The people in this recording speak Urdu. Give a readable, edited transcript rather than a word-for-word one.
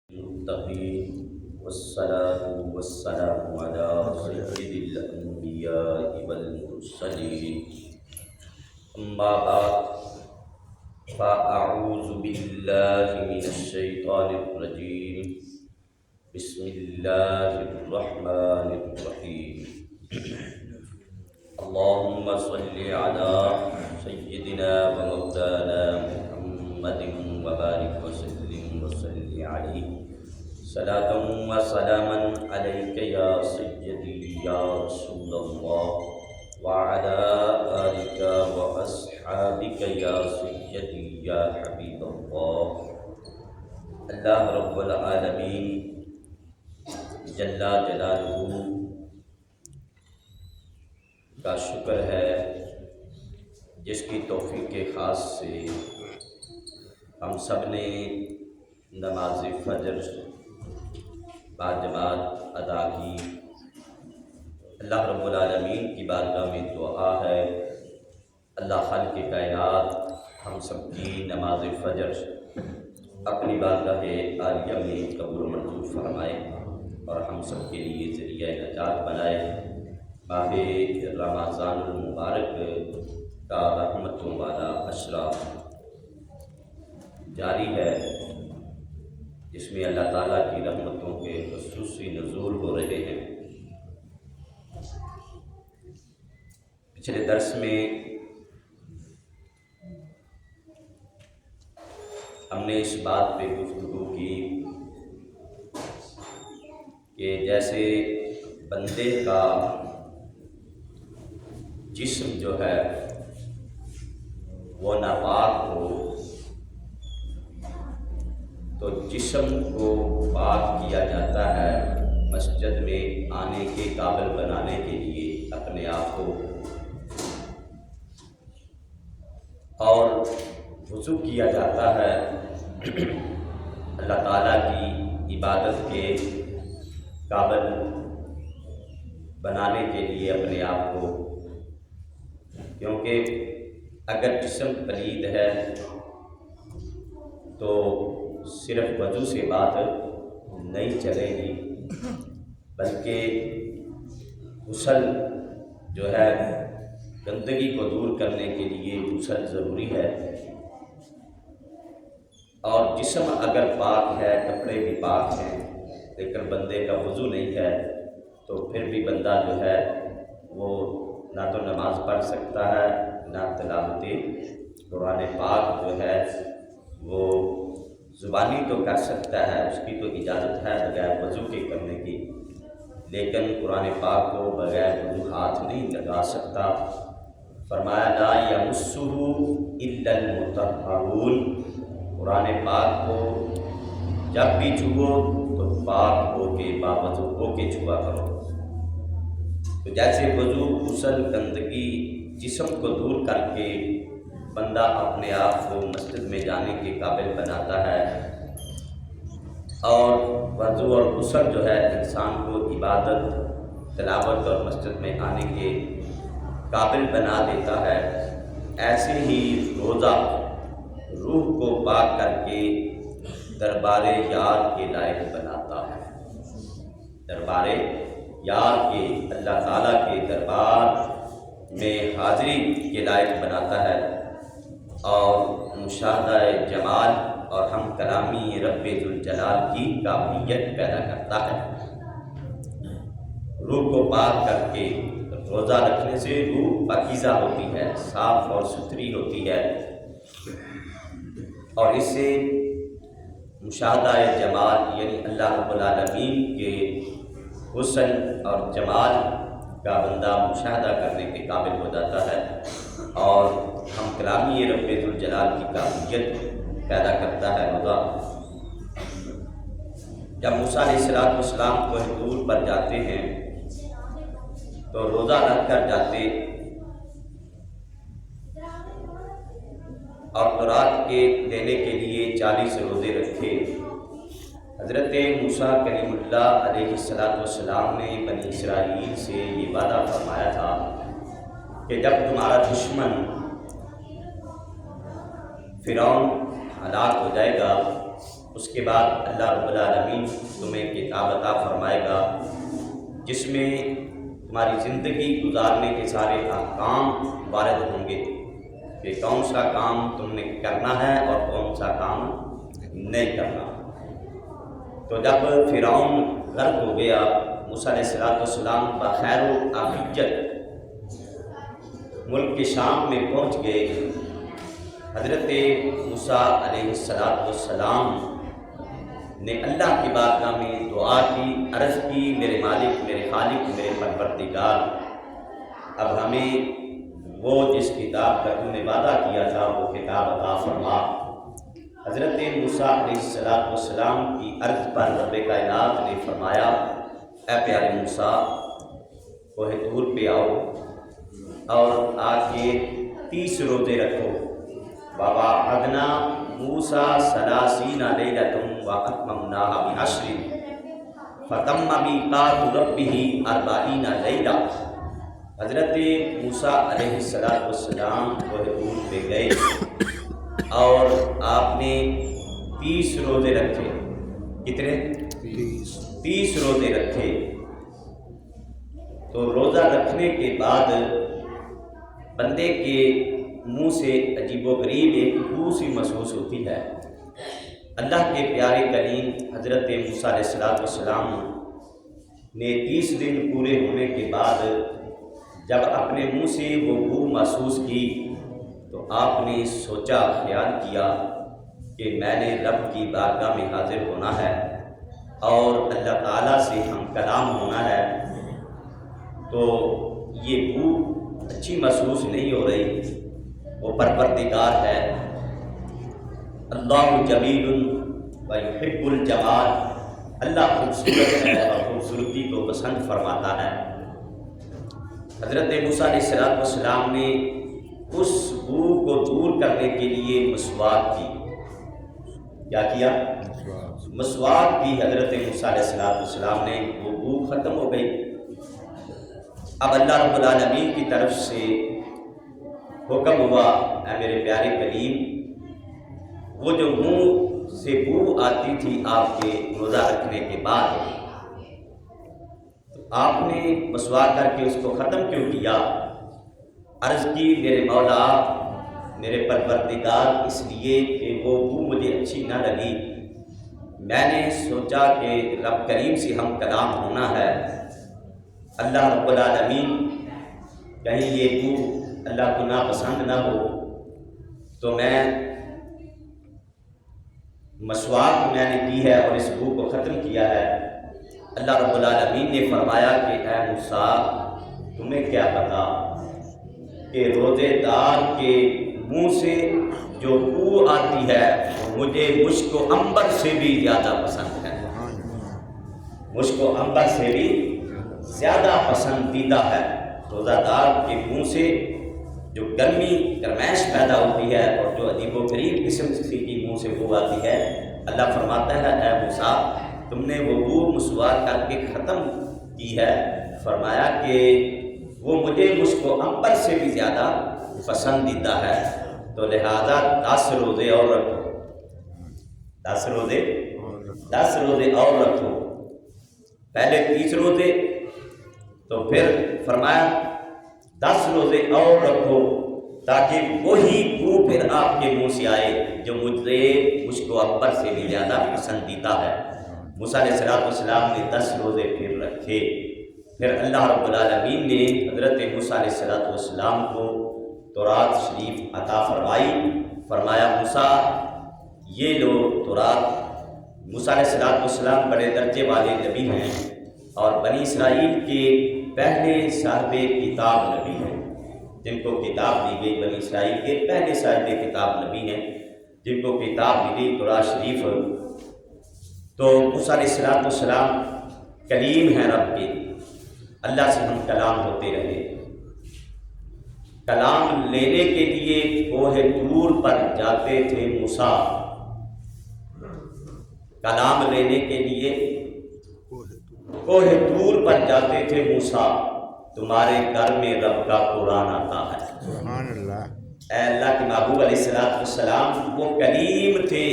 المتقين والصلاة والسلام على سيد الأنبياء والمرسلين أما بعد فأعوذ بالله من الشيطان الرجيم بسم الله الرحمن الرحيم اللهم صل على سيدنا ومولانا محمد وبارك وسلم عليه صلاة وسلاما عليك يا سيدي يا رسول الله وعلى آلك وأصحابك يا سيدي يا حبيب الله اللہ رب العالمین جل جلالہ کا شکر ہے جس کی توفیق خاص سے ہم سب نے نماز فجر باجماعت ادا کی۔ اللہ رب العالمین کی بارگاہ میں دعا ہے اللہ خالق کائنات ہم سب کی نماز فجر اپنی بارگاہ عالیہ میں قبول و منظور فرمائے اور ہم سب کے لیے ذریعہ نجات بنائے۔ ماہ رمضان المبارک کا رحمتوں والا اشرا جاری ہے جس میں اللہ تعالیٰ کی رحمتوں کے خصوصی نزول ہو رہے ہیں۔ پچھلے درس میں ہم نے اس بات پہ گفتگو کی کہ جیسے بندے کا جسم جو ہے وہ ناپاک ہو تو جسم کو پاک کیا جاتا ہے مسجد میں آنے کے قابل بنانے کے لیے اپنے آپ کو، اور وضو کیا جاتا ہے اللہ تعالیٰ کی عبادت کے قابل بنانے کے لیے اپنے آپ کو، کیونکہ اگر جسم پلید ہے تو صرف وضو سے بات نہیں چلے گی بلکہ غسل جو ہے گندگی کو دور کرنے کے لیے غسل ضروری ہے، اور جسم اگر پاک ہے کپڑے بھی پاک ہیں لیکن بندے کا وضو نہیں ہے تو پھر بھی بندہ جو ہے وہ نہ تو نماز پڑھ سکتا ہے نہ تلاوت قرآن پاک جو ہے وہ زبانی تو کر سکتا ہے، اس کی تو اجازت ہے بغیر وضو کے کرنے کی، لیکن قرآن پاک کو بغیر وضو ہاتھ نہیں لگا سکتا۔ فرمایا لا یمسہ الا المطہرون، قرآن پاک کو جب بھی چھو تو پاک ہو کے باوضو ہو کے چھوا کرو۔ تو جیسے وضو غسل گندگی جسم کو دور کر کے بندہ اپنے آپ کو مسجد میں جانے کے قابل بناتا ہے، اور وضو اور غسل جو ہے انسان کو عبادت تلاوت اور مسجد میں آنے کے قابل بنا دیتا ہے، ایسے ہی روزہ روح کو پاک کر کے دربار یار کے لائق بناتا ہے، دربار یار کے اللہ تعالیٰ کے دربار میں حاضری کے لائق بناتا ہے، اور مشاہدہ جمال اور ہم کلامی رب ذوالجلال کی قابلیت پیدا کرتا ہے۔ روح کو پاک کر کے روزہ رکھنے سے روح پاکیزہ ہوتی ہے، صاف اور ستھری ہوتی ہے، اور اس سے مشاہدہ جمال یعنی اللہ رب العالمین کے حسن اور جمال کا بندہ مشاہدہ کرنے کے قابل ہو جاتا ہے، اور ہم کلامی رب ذوالجلال کی قابلیت پیدا کرتا ہے روزہ۔ جب موسیٰ علیہ السلام کوہ طور پر جاتے ہیں تو روزہ رکھ کر جاتے، اور تورات کے دینے کے لیے 40 روزے رکھے۔ حضرت موسیٰ کلیم اللہ علیہ السلام نے بنی اسرائیل سے یہ وعدہ فرمایا تھا کہ جب تمہارا دشمن فرعون ہلاک ہو جائے گا اس کے بعد اللہ رب العالمین تمہیں کتاب عطا فرمائے گا جس میں تمہاری زندگی گزارنے کے سارے احکام وارد ہوں گے کہ کون سا کام تم نے کرنا ہے اور کون سا کام نہیں کرنا۔ تو جب فرعون غرق ہو گیا، موسیٰ علیہ السلام بخیر و عافیت ملک کے شام میں پہنچ گئے۔ حضرت موسیٰ علیہ السلام نے اللہ کی بارگاہ میں دعا کی، عرض کی، میرے مالک، میرے خالق، میرے پروردگار، اب ہمیں وہ جس کتاب کا تم نے وعدہ کیا تھا وہ کتاب عطا فرما۔ حضرت موسیٰ علیہ السلام کی عرض پر رب کائنات نے فرمایا، اے پیارے موسیٰ، کوہ طور پہ آؤ اور آ کے 30 روزے رکھو۔ بابا ادنا موسیٰ 30 لیلۃ واتممناها ب10 فتم میقات ربہ 40 لیلہ۔ حضرت موسیٰ علیہ السلام کوہ طور پہ گئے اور آپ نے 30 روزے رکھے۔ کتنے؟ 30 روزے رکھے۔ تو روزہ رکھنے کے بعد بندے کے منہ سے عجیب و غریب ایک بو سی محسوس ہوتی ہے۔ اللہ کے پیارے کلیم حضرت موسیٰ علیہ السلام نے 30 دن پورے ہونے کے بعد جب اپنے منہ سے وہ بو محسوس کی تو آپ نے سوچا، خیال کیا کہ میں نے رب کی بارگاہ میں حاضر ہونا ہے اور اللہ تعالیٰ سے ہم کلام ہونا ہے، تو یہ بو اچھی محسوس نہیں ہو رہی۔ وہ پروردگار ہے، اللہ جمیل و یحب الجمال، اللہ خوبصورت ہے اور خوبصورتی کو پسند فرماتا ہے۔ حضرت موسیٰ علیہ السلام نے اس بو کو دور کرنے کے لیے مسواک کی۔ کیا کیا؟ مسواک کی۔ حضرت موسیٰ علیہ السلام نے، وہ بو ختم ہو گئی۔ اب اللہ رب العالمین کی طرف سے حکم ہوا، اے میرے پیارے کلیم، وہ جو منہ سے بو آتی تھی آپ کے روزہ رکھنے کے بعد، تو آپ نے مسواک کر کے اس کو ختم کیوں کیا؟ عرض کی، میرے مولا، میرے پروردگار، اس لیے کہ وہ بو مجھے اچھی نہ لگی، میں نے سوچا کہ رب کریم سے ہم کلام ہونا ہے، اللہ رب العالمین کہیں یہ بو اللہ کو ناپسند نہ ہو، تو میں مسواک میں نے کی ہے اور اس بو کو ختم کیا ہے۔ اللہ رب العالمین نے فرمایا کہ اے موسیٰ، تمہیں کیا پتا کہ روزے دار کے منہ سے جو بو آتی ہے مجھے مشک و عنبر سے بھی زیادہ پسند ہے، مشک و عنبر سے بھی زیادہ پسندیدہ ہے۔ روزہ دار کے منہ سے جو گرمائش پیدا ہوتی ہے اور جو عجیب و غریب قسم کی منہ سے بو آتی ہے، اللہ فرماتا ہے اے موسیٰ، تم نے وہ بو مسواک کر کے ختم کی ہے، فرمایا کہ وہ مجھے مشک و عنبر سے بھی زیادہ پسندیدہ ہے، تو لہذا 10 روزے اور رکھو، 10 روزے اور رکھو۔ پہلے 30 روزے، تو پھر فرمایا 10 روزے اور رکھو تاکہ وہی بو پھر آپ کے منہ سے آئے جو مجھے مشک و عنبر سے بھی زیادہ پسندیدہ ہے۔ موسیٰ علیہ السلام نے 10 روزے پھر رکھے۔ پھر اللہ رب العالمین نے حضرت موسیٰ علیہ السلام کو تورات شریف عطا فرمائی، فرمایا موسیٰ یہ لو تورات۔ موسیٰ علیہ السلام بڑے درجے والے نبی ہیں اور بنی اسرائیل کے پہلے صاحب کتاب نبی ہیں، جن کو کتاب دی گئی، بنی اسرائیل کے پہلے صاحب کتاب نبی ہیں جن کو کتاب دی گئی تورات شریف۔ تو موسیٰ علیہ السلام کلیم ہیں رب کے، اللہ سے ہم کلام ہوتے رہے۔ کلام لینے کے لیے کوہ طور پر جاتے تھے موسیٰ، کلام لینے کے لیے کوہ طور پر جاتے تھے موسیٰ، تمہارے گھر میں رب کا قرآن آتا ہے۔ سبحان اللہ۔ اے اللہ کے محبوب علیہ السلام وہ کلیم تھے۔